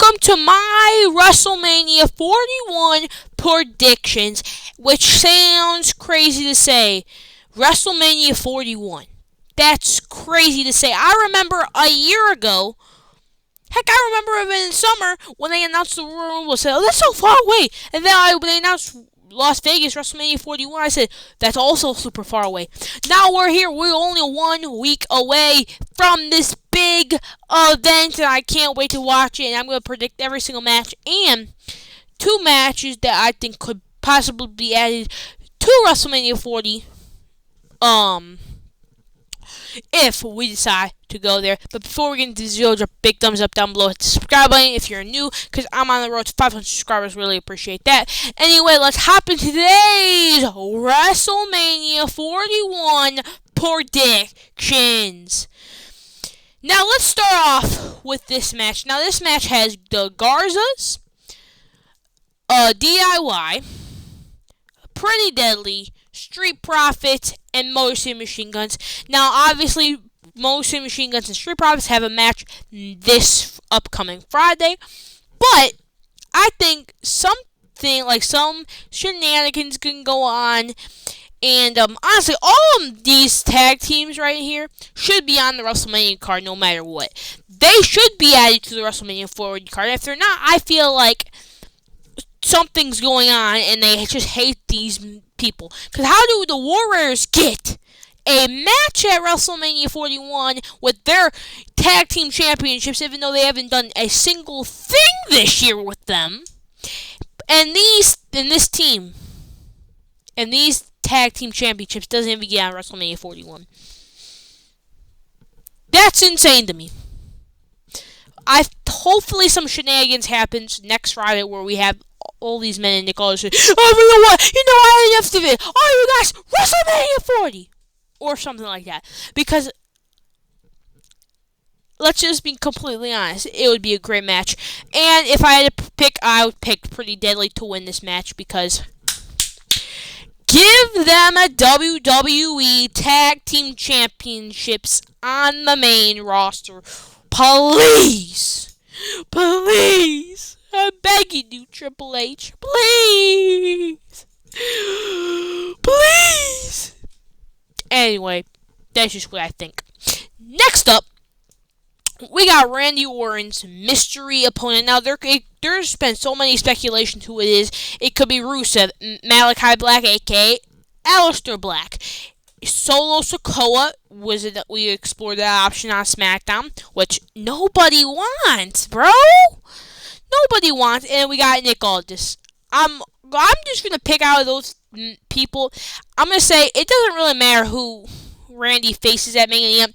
welcome to my WrestleMania 41 predictions, which sounds crazy to say. WrestleMania 41. That's crazy to say. I remember a year ago, heck, I remember it in summer when they announced the Royal Rumble. I said, oh, that's so far away. And then when they announced Las Vegas WrestleMania 41, I said, that's also super far away. Now we're here. We're only 1 week away from this big event, and I can't wait to watch it. And I'm going to predict every single match and 2 matches that I think could possibly be added to WrestleMania 40. If we decide to go there. But before we get into this video, drop a big thumbs up down below. Hit the subscribe button if you're new, because I'm on the road to 500 subscribers. Really appreciate that. Anyway, let's hop into today's WrestleMania 41 predictions. Now, let's start off with this match. Now, this match has the Garzas, DIY, Pretty Deadly, Street Profits, and Motor City Machine Guns. Now, obviously, Motor City Machine Guns and Street Profits have a match this upcoming Friday. But I think something like some shenanigans can go on. And honestly, all of these tag teams right here should be on the WrestleMania card no matter what. They should be added to the WrestleMania 40 card. If they're not, I feel like something's going on and they just hate these people. Because how do the Warriors get a match at WrestleMania 41 with their tag team championships, even though they haven't done a single thing this year with them? And these tag team championships doesn't even get on WrestleMania 41. That's insane to me. Hopefully some shenanigans happens next Friday where we have all these men and Nick Aldis say, oh, you know what? You know, I had enough of it. Oh, you guys, WrestleMania 40. Or something like that. Because, let's just be completely honest, it would be a great match. And if I had to pick, I would pick Pretty Deadly to win this match because give them a WWE Tag Team Championships on the main roster. Please. Please. I'm begging you, Triple H. Please. Please. Anyway, that's just what I think. Next up, we got Randy Orton's mystery opponent. Now, there's been so many speculations who it is. It could be Rusev, Malachi Black, a.k.a. Aleister Black. Solo Sikoa, we explored that option on SmackDown, which nobody wants, bro. Nobody wants. And we got Nick Aldis. I'm just going to pick out of those people. I'm going to say it doesn't really matter who Randy faces at Mania.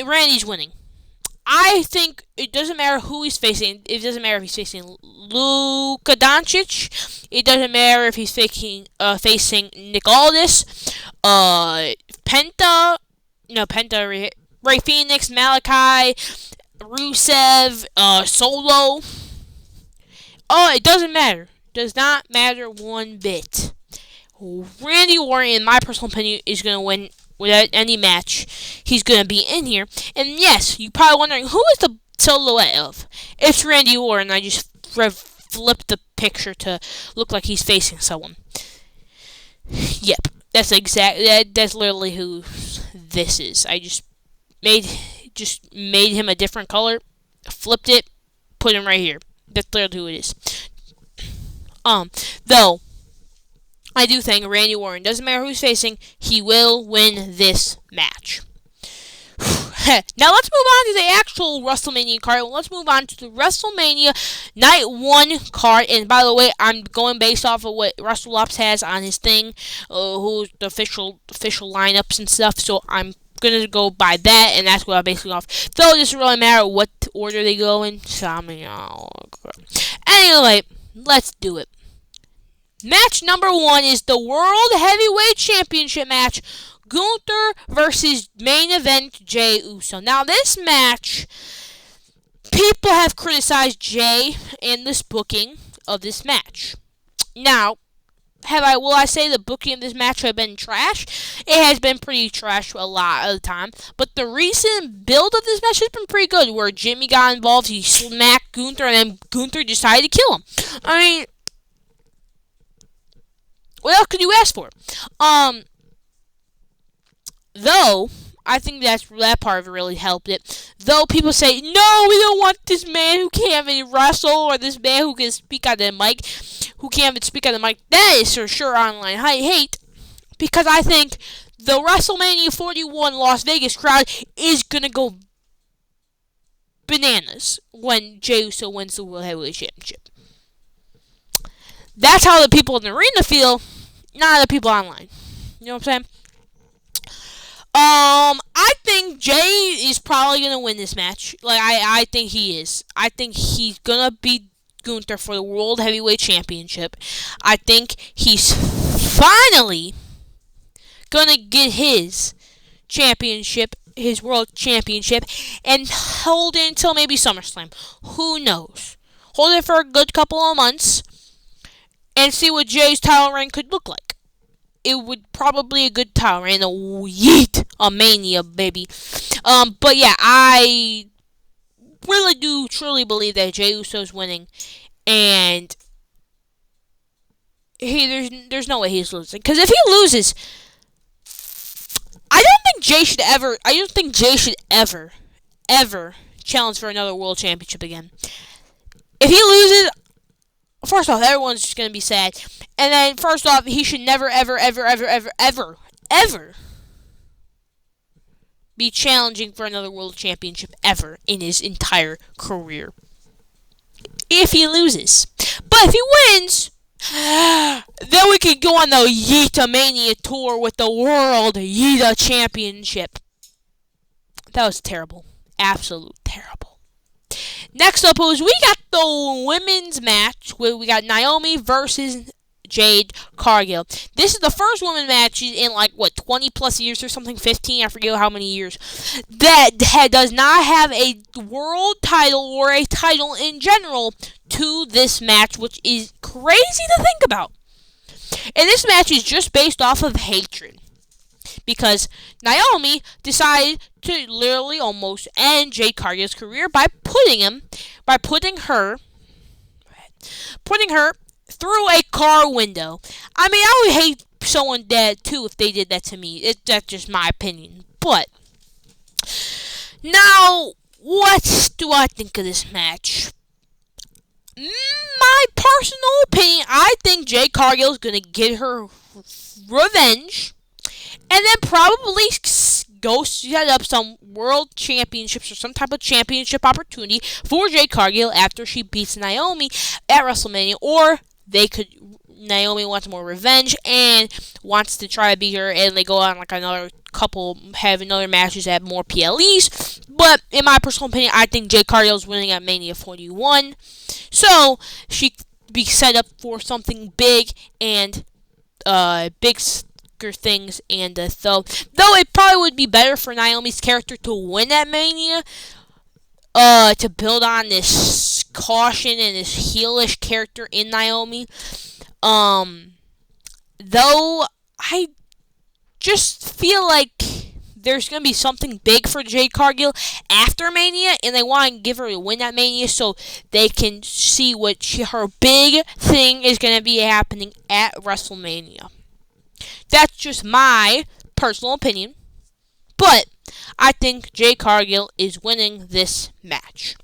Randy's winning. I think it doesn't matter who he's facing. It doesn't matter if he's facing Luka Doncic. It doesn't matter if he's facing Nick Aldis, Penta, Rey Fenix, Malachi, Rusev, Solo. Oh, it doesn't matter. Does not matter one bit. Randy Orton, in my personal opinion, is going to win without any match. He's going to be in here. And yes, you're probably wondering, who is the silhouette of? It's Randy Orton. I just flipped the picture to look like he's facing someone. Yep. That's literally who this is. I just made him a different color, flipped it, put him right here. That's literally who it is. Though, I do think Randy Orton, doesn't matter who he's facing, he will win this match. Now let's move on to the actual WrestleMania card. Let's move on to the WrestleMania Night 1 card. And by the way, I'm going based off of what WrestleOps has on his thing, who's the official lineups and stuff. So I'm going to go by that, and that's what I'm basing off. Though it doesn't really matter what order they go in. So anyway, let's do it. Match number 1 is the World Heavyweight Championship match. Gunther versus main event Jey Uso. Now, this match, people have criticized Jey and this booking of this match. Now, Will I say the booking of this match have been trash? It has been pretty trash a lot of the time. But the recent build of this match has been pretty good. Where Jimmy got involved, he smacked Gunther, and then Gunther decided to kill him. I mean, what else could you ask for? Though I think that part of it really helped it. Though people say, no, we don't want this man who can't even wrestle, or this man who can speak on the mic, who can't even speak on the mic. That is for sure online hate, because I think the WrestleMania 41 Las Vegas crowd is gonna go bananas when Jey Uso wins the World Heavyweight Championship. That's how the people in the arena feel, not the people online. You know what I'm saying? I think Jey is probably gonna win this match. I think he is. I think he's gonna beat Gunther for the World Heavyweight Championship. I think he's finally gonna get his championship, his World Championship, and hold it until maybe SummerSlam. Who knows? Hold it for a good couple of months and see what Jey's title reign could look like. It would probably a good title reign, a Mania, baby. But yeah, I really do truly believe that Jey Uso's winning, and there's no way he's losing. Because if he loses, I don't think Jey should ever challenge for another world championship again. If he loses, first off, everyone's just going to be sad. And then, first off, he should never, ever be challenging for another world championship ever in his entire career. If he loses. But if he wins, then we can go on the Yeetamania tour with the World Yeeta Championship. That was terrible. Absolute terrible. Next up we got the women's match where we got Naomi versus Jade Cargill. This is the first women's match in 20 plus years or something, 15, I forget how many years, that does not have a world title or a title in general to this match, which is crazy to think about. And this match is just based off of hatred. Because Naomi decided to literally almost end Jade Cargill's career by putting her through a car window. I mean, I would hate someone dead too if they did that to me. That's just my opinion. But now, what do I think of this match? My personal opinion, I think Jade Cargill is going to get her revenge. And then probably go set up some world championships or some type of championship opportunity for Jade Cargill after she beats Naomi at WrestleMania. Or Naomi wants more revenge and wants to try to beat her, and they go on have another matches at more PLEs. But in my personal opinion, I think Jade Cargill's winning at Mania 41. So she be set up for something big and big things, and though it probably would be better for Naomi's character to win at Mania, to build on this caution and this heelish character in Naomi. Though I just feel like there's gonna be something big for Jade Cargill after Mania, and they want to give her a win at Mania so they can see what her big thing is gonna be happening at WrestleMania. That's just my personal opinion. But I think Jade Cargill is winning this match.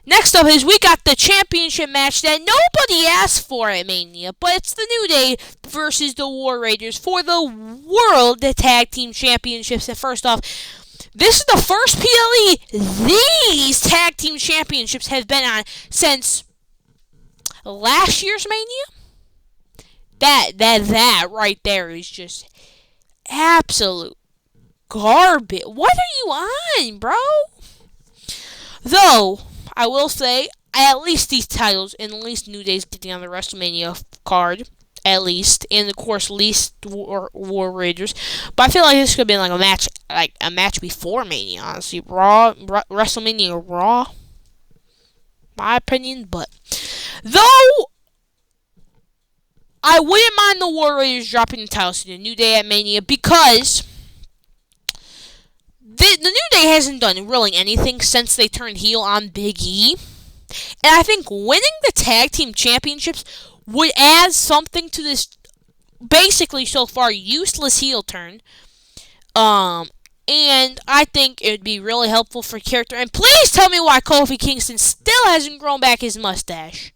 Next up we got the championship match that nobody asked for at Mania, but it's the New Day versus the War Raiders for the World Tag Team Championships. And first off, this is the first PLE these Tag Team Championships have been on since last year's Mania. That right there is just absolute garbage. What are you on, bro? Though, I will say, at least these titles, and at least New Day's getting on the WrestleMania card, at least, and of course, least War Raiders. But I feel like this could have been a match before Mania, honestly. WrestleMania Raw, my opinion. But though I wouldn't mind the War Raiders dropping the titles to the New Day at Mania because the New Day hasn't done really anything since they turned heel on Big E. And I think winning the tag team championships would add something to this basically so far useless heel turn. And I think it would be really helpful for character. And please tell me why Kofi Kingston still hasn't grown back his mustache.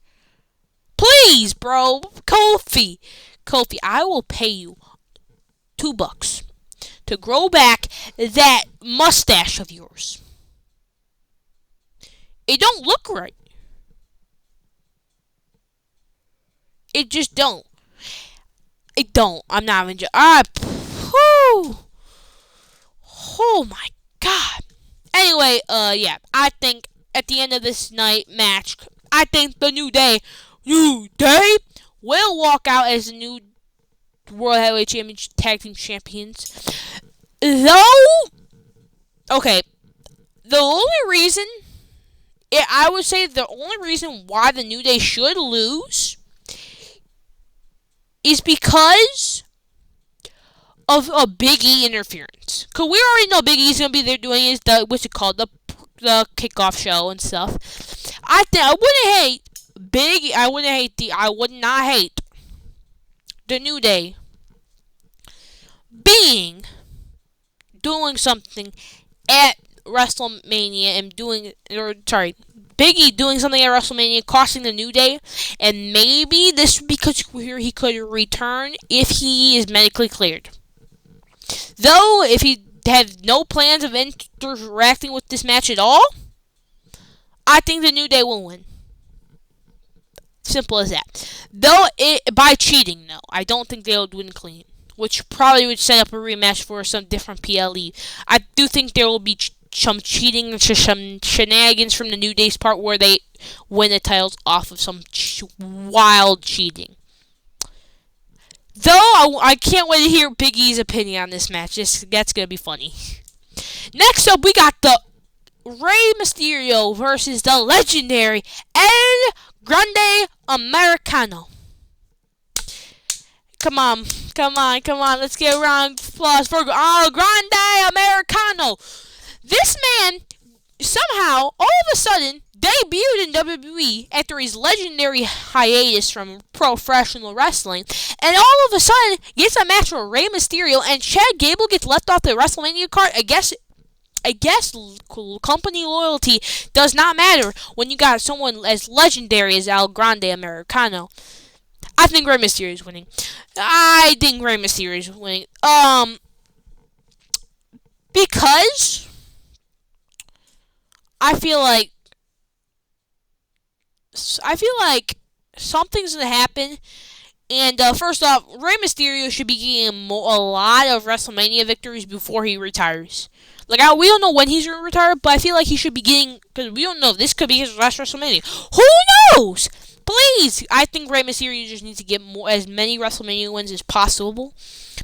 Please, bro. Kofi, I will pay you $2 to grow back that mustache of yours. It don't look right. It just don't. It don't. I'm not even oh my god. Anyway, yeah. I think at the end of this night match, I think the New Day will walk out as the new World Heavyweight Championship Tag Team Champions. Though, okay, the only reason, I would say the only reason why the New Day should lose is because of a Big E interference. Because we already know Big E's going to be there doing his, what's it called, the kickoff show and stuff. I would not hate the New Day doing something at WrestleMania and Big E doing something at WrestleMania, costing the New Day, and maybe this would be where he could return if he is medically cleared. Though, if he had no plans of interacting with this match at all, I think the New Day will win. Simple as that. Though, by cheating, no. I don't think they would win clean, which probably would set up a rematch for some different PLE. I do think there will be some cheating, some shenanigans from the New Day's part where they win the titles off of some wild cheating. Though, I can't wait to hear Big E's opinion on this match. That's going to be funny. Next up, we got the Rey Mysterio versus the legendary El Grande Americano. Come on. Let's get a round of applause for El Grande Americano. This man, somehow, all of a sudden, debuted in WWE after his legendary hiatus from professional wrestling, and all of a sudden gets a match with Rey Mysterio, and Chad Gable gets left off the WrestleMania card. I guess company loyalty does not matter when you got someone as legendary as El Grande Americano. I think Rey Mysterio is winning. Because I feel like something's gonna happen. And first off, Rey Mysterio should be getting a lot of WrestleMania victories before he retires. We don't know when he's going to retire, but I feel like he should be getting, because we don't know if this could be his last WrestleMania. Who knows? Please, I think Rey Mysterio just needs to get as many WrestleMania wins as possible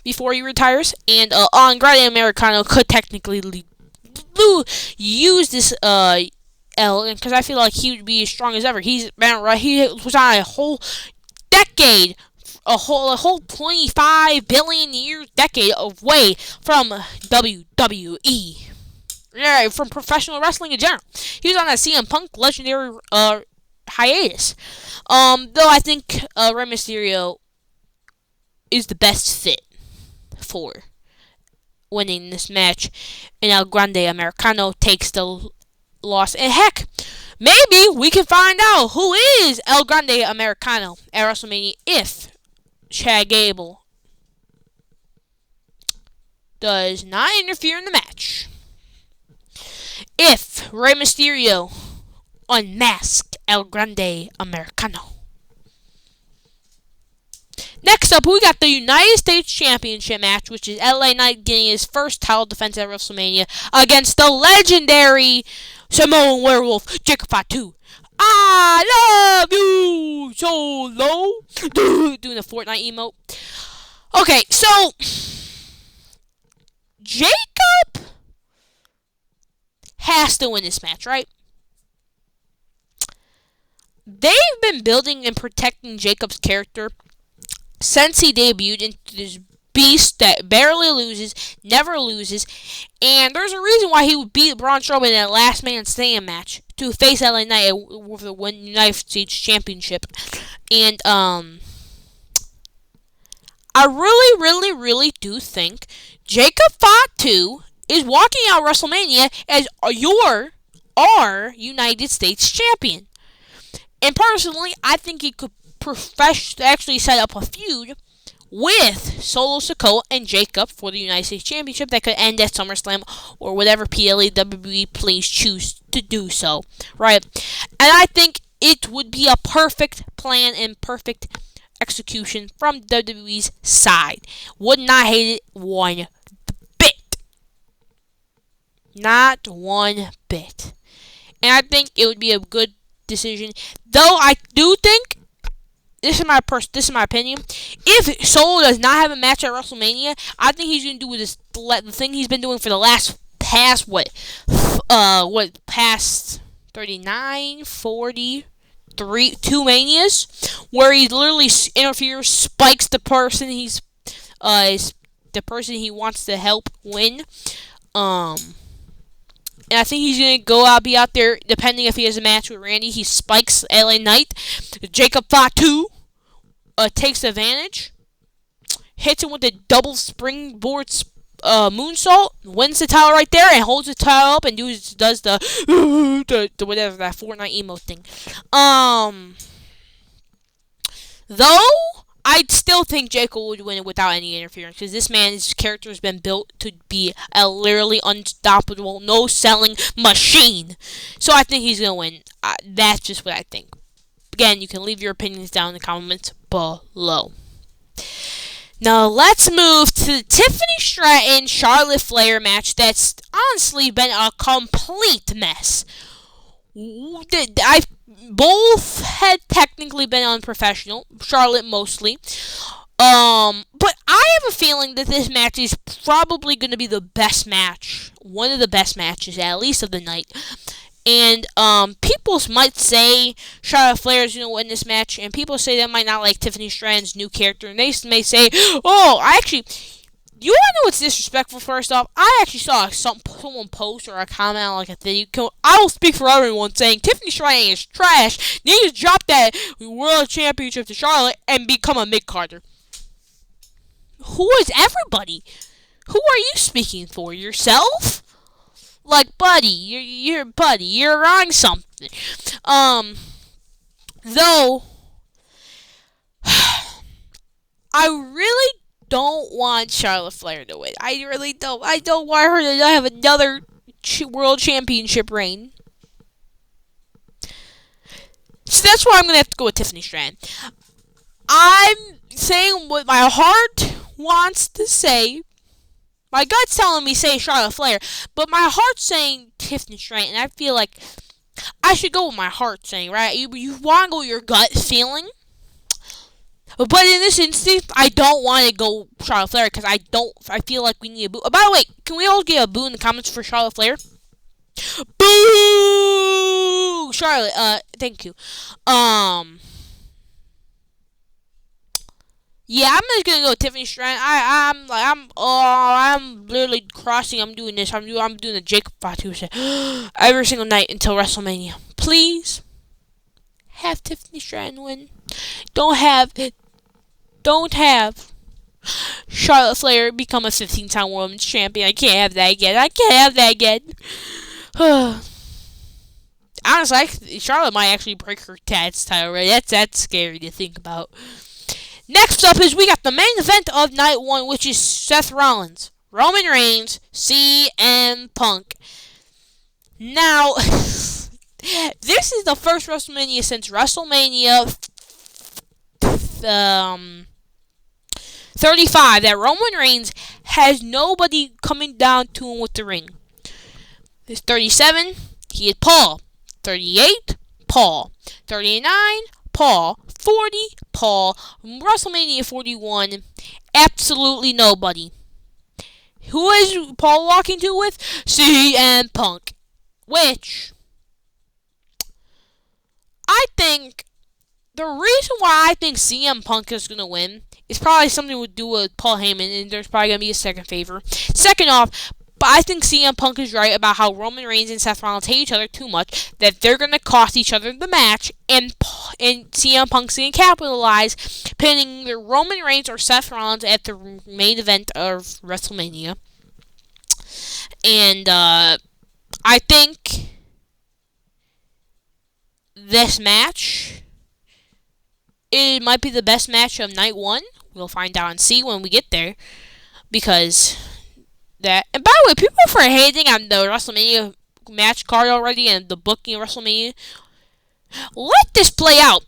before he retires. And El Grande Americano could technically use this L, because I feel like he would be as strong as ever. He was on a whole decade, a whole 25 billion years decade away from WWE. Yeah, from professional wrestling in general. He was on that CM Punk legendary hiatus. Though I think Rey Mysterio is the best fit for winning this match, and El Grande Americano takes the loss. And heck, maybe we can find out who is El Grande Americano at WrestleMania if Chad Gable does not interfere in the match. If Rey Mysterio unmasked El Grande Americano. Next up, we got the United States Championship match, which is LA Knight getting his first title defense at WrestleMania against the legendary Samoan Werewolf, Jacob Fatu. I love you so low. Doing the Fortnite emote. Okay, so Jacob has to win this match, right? They've been building and protecting Jacob's character since he debuted into this beast that barely loses, never loses, and there's a reason why he would beat Braun Strowman in that last man standing match to face LA Knight with the United States Championship. And I really, really, really do think Jacob Fatu is walking out WrestleMania as our United States champion. And personally, I think he could actually set up a feud with Solo Sikoa and Jacob for the United States Championship that could end at SummerSlam or whatever PLE WWE please choose to do so, right? And I think it would be a perfect plan and perfect execution from WWE's side. Would not hate it one bit. Not one bit. And I think it would be a good decision. Though I do think this is my opinion. If Solo does not have a match at WrestleMania, I think he's gonna do the thing he's been doing for the past 39, 40, 2 manias, where he literally interferes, spikes the person the person he wants to help win. And I think he's going to be out there, depending if he has a match with Randy, he spikes LA Knight. Jacob Fatu takes advantage, hits him with a double springboard moonsault, wins the title right there, and holds the title up and does the whatever, that Fortnite emote thing. Though, I still think Jacob would win it without any interference, because this man's character has been built to be a literally unstoppable, no-selling machine. So I think he's going to win. That's just what I think. Again, you can leave your opinions down in the comments below. Now let's move to the Tiffany Stratton Charlotte Flair match that's honestly been a complete mess. Both had technically been unprofessional, Charlotte mostly. But I have a feeling that this match is probably going to be the best match, one of the best matches at least of the night. And people might say Charlotte Flair is going to win this match, and people say they might not like Tiffany Stratton's new character, and they may say, "Oh, you want to know what's disrespectful? First off, I actually saw someone post or a comment on like a thing. I will speak for everyone saying Tiffany Stratton is trash. They need to drop that world championship to Charlotte and become a mid-carder." Who is everybody? Who are you speaking for? Yourself? Like, buddy, you're on something. Though, I really don't want Charlotte Flair to win. I really don't. I don't want her to have another world championship reign. So that's why I'm going to have to go with Tiffany Stratton. I'm saying what my heart wants to say. My gut's telling me say Charlotte Flair, but my heart's saying Tiffany Stratton. And I feel like I should go with my heart saying, right? You want to go with your gut feeling. But in this instance, I don't want to go Charlotte Flair because I feel like we need a boo. By the way, can we all get a boo in the comments for Charlotte Flair? Boo! Charlotte, thank you. Yeah, I'm just gonna go with Tiffany Stratton. I'm literally crossing. I'm doing this. I'm doing the Jacob Fatu shit every single night until WrestleMania. Please have Tiffany Stratton win. Don't have Charlotte Flair become a 15-time women's champion. I can't have that again. Honestly, Charlotte might actually break her dad's title. Right? That's scary to think about. Next up is we got the main event of night 1, which is Seth Rollins, Roman Reigns, CM Punk. Now, this is the first WrestleMania since WrestleMania 35 that Roman Reigns has nobody coming down to him with the ring. There's 37, he had Paul. 38, Paul. 39, Paul. 40, Paul. WrestleMania 41, absolutely nobody. Who is Paul walking to with? CM Punk. Which, I think, the reason why I think CM Punk is going to win it's probably something to do with Paul Heyman, and there's probably going to be a second favor. Second off, but I think CM Punk is right about how Roman Reigns and Seth Rollins hate each other too much, that they're going to cost each other the match, and CM Punk's going to capitalize, pinning either Roman Reigns or Seth Rollins at the main event of WrestleMania. And I think this match, it might be the best match of night one. We'll find out and see when we get there. Because that. And by the way, people for hating on the WrestleMania match card already and the booking of WrestleMania, let this play out.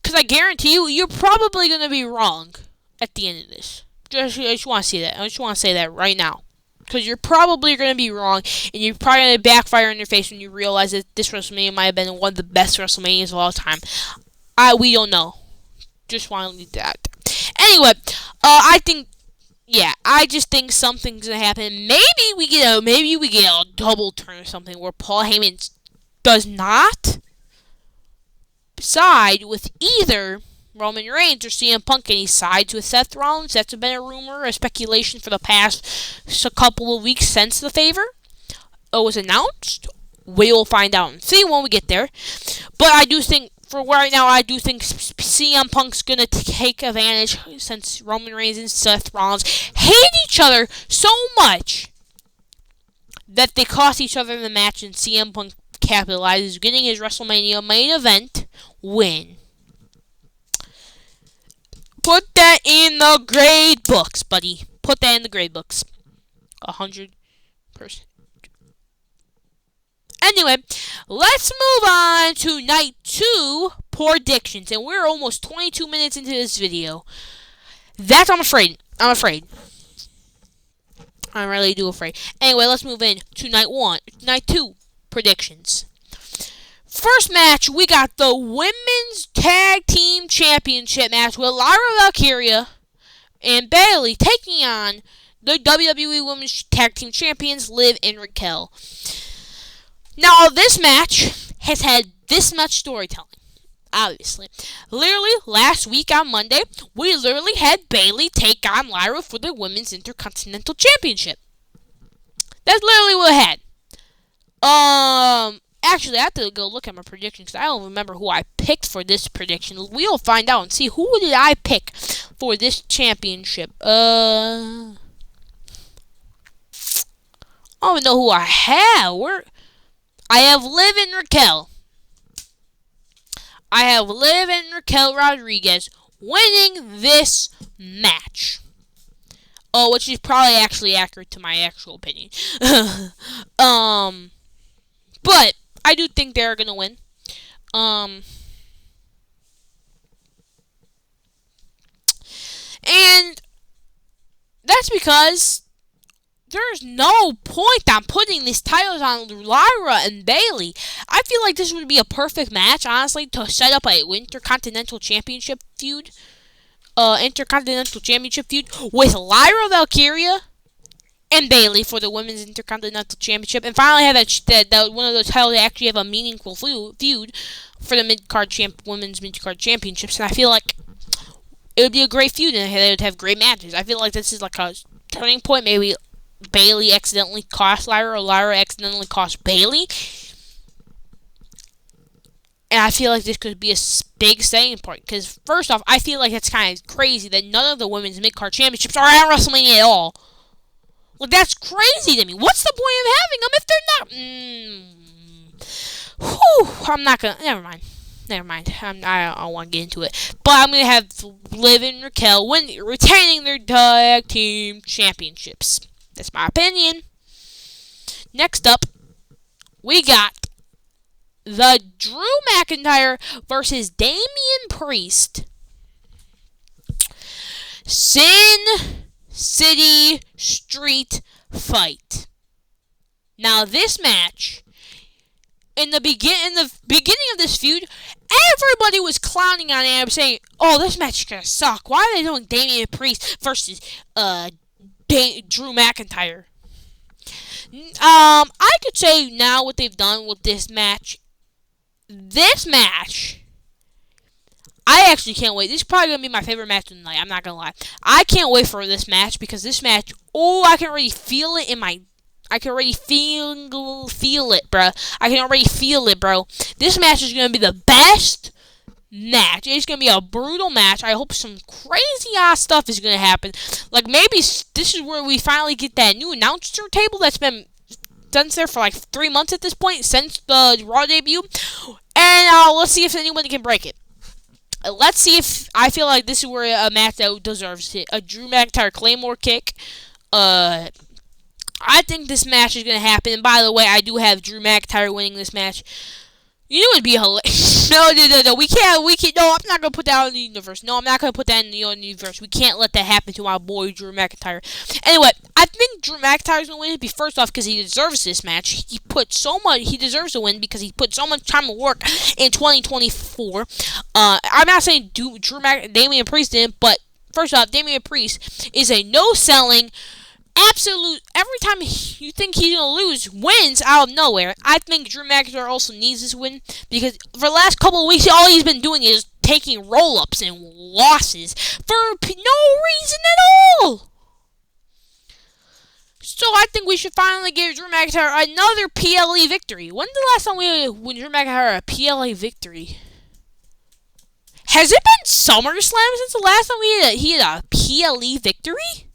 Because I guarantee you, you're probably going to be wrong at the end of this. I just want to say that. I just want to say that right now. Because you're probably going to be wrong, and you're probably going to backfire in your face when you realize that this WrestleMania might have been one of the best WrestleManias of all time. We don't know. Just want to leave that. Anyway, I just think something's going to happen. Maybe we get a double turn or something where Paul Heyman does not side with either Roman Reigns or CM Punk, and he sides with Seth Rollins. That's been a rumor, a speculation for the past couple of weeks since the favor was announced. We will find out and see when we get there. But I do think, for right now, I do think CM Punk's going to take advantage since Roman Reigns and Seth Rollins hate each other so much that they cost each other in the match, and CM Punk capitalizes, getting his WrestleMania main event win. Put that in the grade books, buddy. Put that in the grade books. 100%. Anyway, let's move on to night 2 predictions. And we're almost 22 minutes into this video. I'm afraid. I'm really afraid. Anyway, let's move in to night 2 predictions. First match, we got the Women's Tag Team Championship match with Lyra Valkyria and Bayley taking on the WWE Women's Tag Team Champions, Liv and Raquel. Now, this match has had this much storytelling, obviously. Literally, last week on Monday, we literally had Bayley take on Lyra for the Women's Intercontinental Championship. That's literally what it had. Actually, I have to go look at my prediction because I don't remember who I picked for this prediction. We'll find out and see who did I pick for this championship. I don't even know who I have. I have Liv and Raquel. I have Liv and Raquel Rodriguez winning this match. Which is probably actually accurate to my actual opinion. But I do think they're gonna win. And that's because there's no point on putting these titles on Lyra and Bayley. I feel like this would be a perfect match, honestly, to set up a Intercontinental Championship feud. With Lyra Valkyria and Bayley for the Women's Intercontinental Championship, and finally have that one of those titles actually have a meaningful feud for the Women's Mid-Card Championships. And I feel like it would be a great feud, and they would have great matches. I feel like this is like a turning point. Maybe Bayley accidentally cost Lyra, or Lyra accidentally cost Bayley. And I feel like this could be a big selling point. Because, first off, I feel like it's kind of crazy that none of the Women's Mid-Card Championships are at WrestleMania at all. Like, that's crazy to me. What's the point of having them if they're not? I'm not going to... Never mind. I don't want to get into it. But I'm going to have Liv and Raquel retaining their tag team championships. That's my opinion. Next up, we got the Drew McIntyre versus Damian Priest Sin City Street Fight. Now, this match, in the beginning of this feud, everybody was clowning on it, saying, "Oh, this match is gonna suck. Why are they doing Damian Priest versus Drew McIntyre?" I could say now what they've done with this match. This match, I actually can't wait. This is probably gonna be my favorite match of the night. I'm not gonna lie. I can't wait for this match because this match. Oh, I can already feel it in my. I can already feel it, bro. I can already feel it, bro. This match is gonna be the best match. It's gonna be a brutal match. I hope some crazy ass stuff is gonna happen. Like maybe this is where we finally get that new announcer table that's been done there for like 3 months at this point since the Raw debut. And let's see if anyone can break it. Let's see if I feel like this is where a match that deserves it. A Drew McIntyre Claymore kick. I think this match is gonna happen. And by the way, I do have Drew McIntyre winning this match. You know it'd be hilarious. No. We can't. No, I'm not gonna put that in the universe. No, I'm not gonna put that in the universe. We can't let that happen to my boy Drew McIntyre. Anyway, I think Drew McIntyre's gonna win. First off, because he deserves this match. He deserves to win because he put so much time and work in 2024. I'm not saying Damian Priest didn't, but first off, Damian Priest is a no-selling. Absolute. Every time you think he's gonna lose, wins out of nowhere. I think Drew McIntyre also needs this win because for the last couple of weeks, all he's been doing is taking roll-ups and losses for no reason at all. So I think we should finally give Drew McIntyre another PLE victory. When's the last time we when Drew McIntyre a PLE victory? Has it been SummerSlam since the last time he had a PLE victory?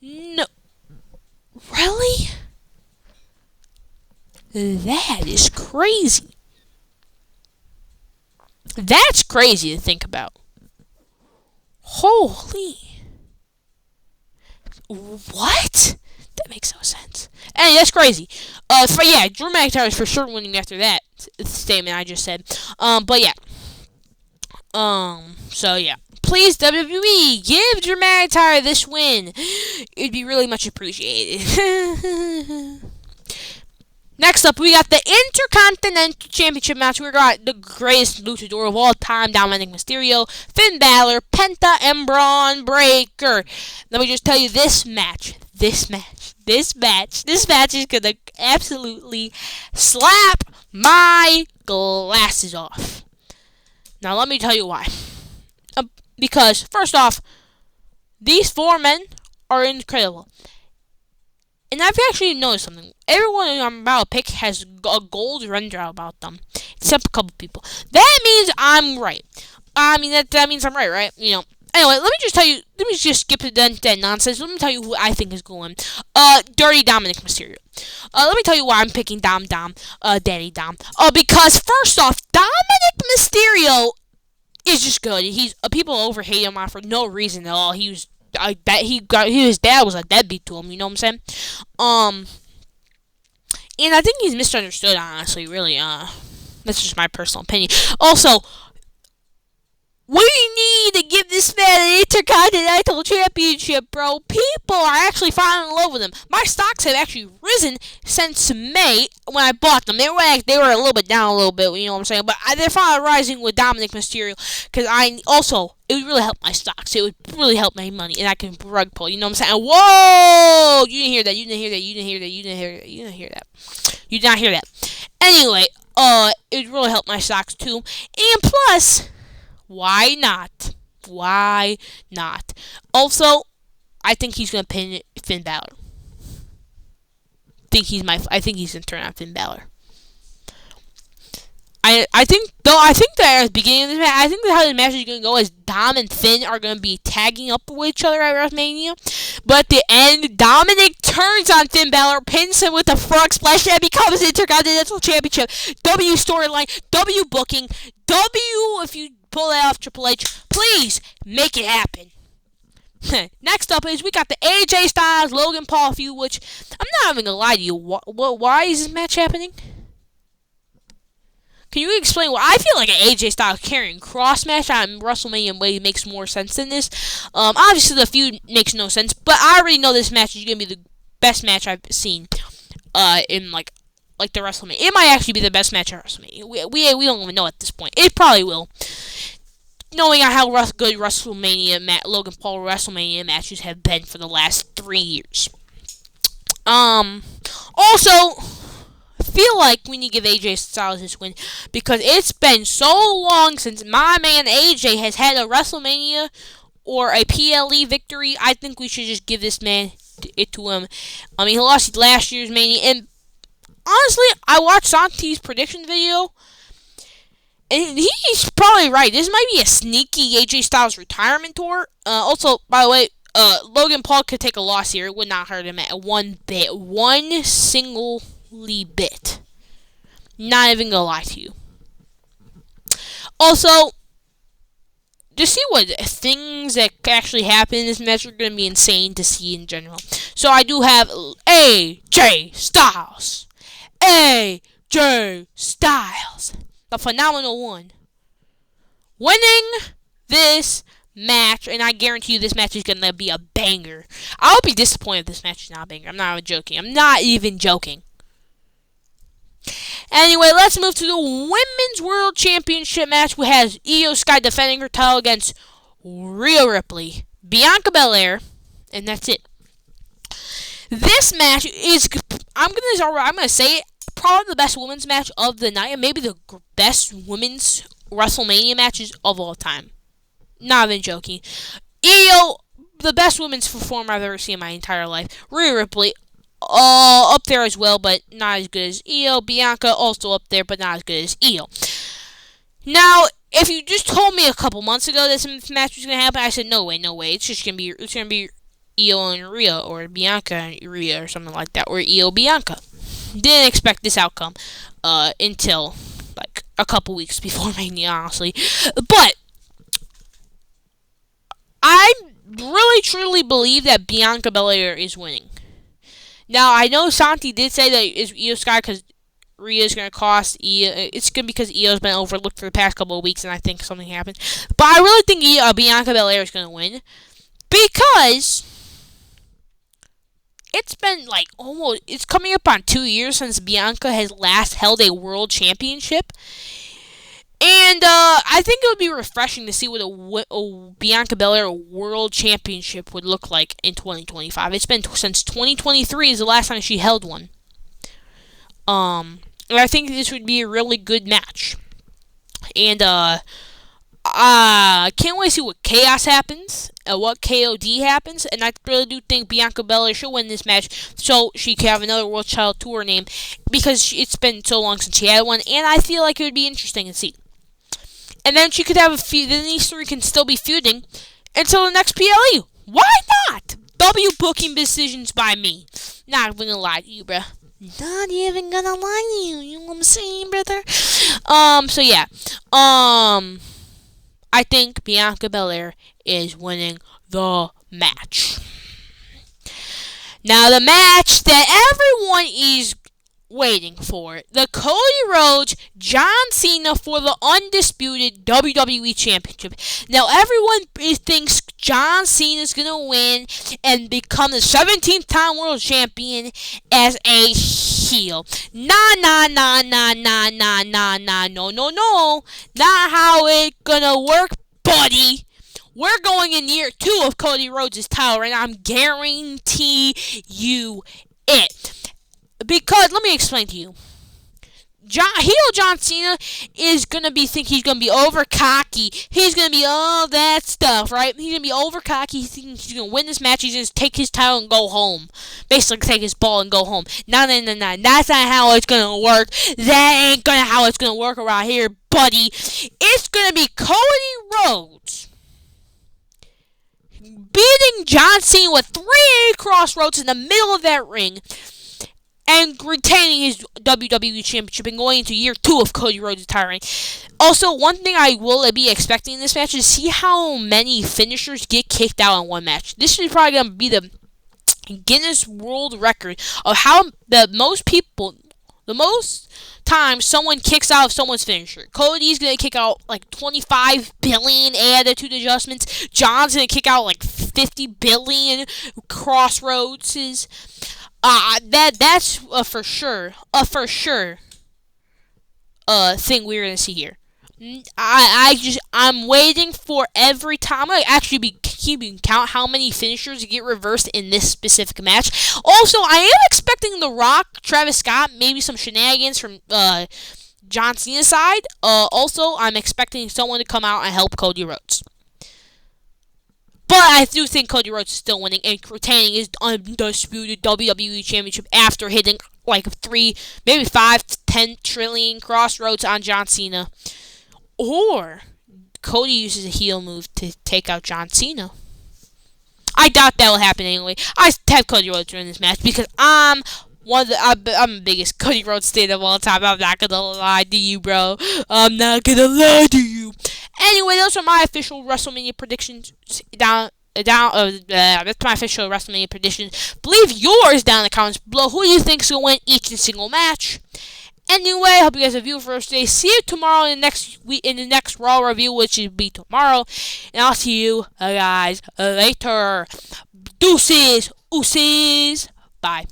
No. Really? That is crazy. That's crazy to think about. Holy. What? That makes no sense. Hey, that's crazy. Drew McIntyre is for sure winning after that statement I just said. But yeah. So yeah. Please, WWE, give Drew McIntyre this win. It'd be really much appreciated. Next up, we got the Intercontinental Championship match. We got the greatest luchador of all time, Dominic Mysterio, Finn Balor, Penta, and Braun Breaker. Let me just tell you, this match is gonna absolutely slap my glasses off. Now, let me tell you why. Because, first off, these 4 men are incredible. And I've actually noticed something. Everyone I'm about to pick has a gold render about them. Except a couple people. That means I'm right. That means I'm right? You know. Anyway, let me just skip that nonsense. Let me tell you who I think is going. Dirty Dominic Mysterio. Let me tell you why I'm picking Daddy Dom. Because, first off, Dominic Mysterio is just good. People overhate him for no reason at all. His dad was a deadbeat to him. You know what I'm saying? And I think he's misunderstood. Honestly, really. That's just my personal opinion. Also, we need to give this man an Intercontinental Championship, bro. People are actually falling in love with him. My stocks have actually risen since May when I bought them. They were a little bit down a little bit, you know what I'm saying? But they're finally rising with Dominic Mysterio because it would really help my stocks. It would really help my money, and I can rug pull. You know what I'm saying? Whoa! You didn't hear that. You did not hear that. Anyway, it would really help my stocks too. And plus, why not? Why not? Also, I think he's gonna pin Finn Balor. I think he's gonna turn on Finn Balor. I think that at the beginning of this match, I think that how the match is gonna go is Dom and Finn are gonna be tagging up with each other at WrestleMania. But at the end, Dominic turns on Finn Balor, pins him with a frog splash, and becomes Intercontinental Championship. W storyline, W booking, W if you pull that off Triple H, please make it happen. Next up is we got the AJ Styles Logan Paul feud, which I'm not even gonna lie to you. Why is this match happening? Can you explain why? I feel like an AJ Styles carrying cross match on WrestleMania way makes more sense than this. Obviously the feud makes no sense, but I already know this match is gonna be the best match I've seen. In like the WrestleMania. It might actually be the best match at WrestleMania. We don't even know at this point. It probably will. Knowing how good Logan Paul WrestleMania matches have been for the last 3 years. Also, feel like we need to give AJ Styles this win because it's been so long since my man AJ has had a WrestleMania or a PLE victory. I think we should just give this man it to him. He lost last year's Mania, and honestly, I watched Santi's prediction video, and he's probably right. This might be a sneaky AJ Styles retirement tour. Also, by the way, Logan Paul could take a loss here. It would not hurt him at one bit. One single bit. Not even gonna lie to you. Also, to see what things that actually happen in this match are going to be insane to see in general. So I do have AJ Styles. AJ Styles. The phenomenal one. Winning this match, and I guarantee you this match is going to be a banger. I would be disappointed if this match is not a banger. I'm not even joking. I'm not even joking. Anyway, let's move to the Women's World Championship match, which has Io Sky defending her title against Rhea Ripley, Bianca Belair, and that's it. This match is, I'm gonna say it, probably the best women's match of the night, and maybe the best women's WrestleMania matches of all time. Not even joking. Io, the best women's performer I've ever seen in my entire life. Rhea Ripley, up there as well, but not as good as Io. Bianca also up there, but not as good as Io. Now, if you just told me a couple months ago that this match was gonna happen, I said no way. It's gonna be Io and Rhea, or Bianca and Rhea, or something like that, or Io Bianca. Didn't expect this outcome until like a couple weeks before Mania, honestly. But I really truly believe that Bianca Belair is winning. Now, I know Santi did say that it's Io Sky because Rhea is going to cost Io. It's good because Io's been overlooked for the past couple of weeks, and I think something happened. But I really think Bianca Belair is going to win because it's been it's coming up on 2 years since Bianca has last held a world championship. And I think it would be refreshing to see what a Bianca Belair World Championship would look like in 2025. It's been since 2023 is the last time she held one. And I think this would be a really good match. And I can't wait to see what chaos happens, what KOD happens, and I really do think Bianca Belair should win this match so she can have another World Title to her name because it's been so long since she had one, and I feel like it would be interesting to see. And then she could have a feud. Then these three can still be feuding until the next PLE. Why not? W booking decisions by me. Not even gonna lie to you, bruh. Not even gonna lie to you. You know what I'm saying, brother? So yeah. I think Bianca Belair is winning the match. Now the match that everyone is waiting for. The Cody Rhodes, John Cena for the undisputed WWE Championship. Now, everyone thinks John Cena is going to win and become the 17th time world champion as a heel. No. Not how it's going to work, buddy. We're going in year 2 of Cody Rhodes' title, and I'm guarantee you it. Because, let me explain to you. Heel John Cena is going to think he's going to be over cocky. He's going to be all that stuff, right? He's going to be over cocky. He's going to win this match. He's going to take his title and go home. Basically, take his ball and go home. No. That's not how it's going to work. That ain't how it's going to work around here, buddy. It's going to be Cody Rhodes beating John Cena with 3 crossroads in the middle of that ring and retaining his WWE Championship and going into year 2 of Cody Rhodes' retiring. Also, one thing I will be expecting in this match is see how many finishers get kicked out in one match. This is probably going to be the Guinness World Record of how the most times someone kicks out of someone's finisher. Cody's going to kick out like 25 billion attitude adjustments. John's going to kick out like 50 billion crossroads. That's a for sure thing we're gonna see here. I'm waiting for every time. I'm gonna actually be keep count how many finishers get reversed in this specific match. Also, I am expecting The Rock, Travis Scott, maybe some shenanigans from John Cena's side. Also, I'm expecting someone to come out and help Cody Rhodes. But I do think Cody Rhodes is still winning and retaining his undisputed WWE Championship after hitting like 3, maybe 5 to 10 trillion crossroads on John Cena. Or Cody uses a heel move to take out John Cena. I doubt that will happen anyway. I have Cody Rhodes win this match because I'm the biggest Cody Rhodes stan of all time. I'm not gonna lie to you, bro. I'm not gonna lie to you. Anyway, those are my official WrestleMania predictions. That's my official WrestleMania predictions. Leave yours down in the comments below. Who do you think is gonna win each and single match? Anyway, I hope you guys have a beautiful first day. See you tomorrow in the next week in the next Raw review, which will be tomorrow. And I'll see you guys later. Deuces, bye.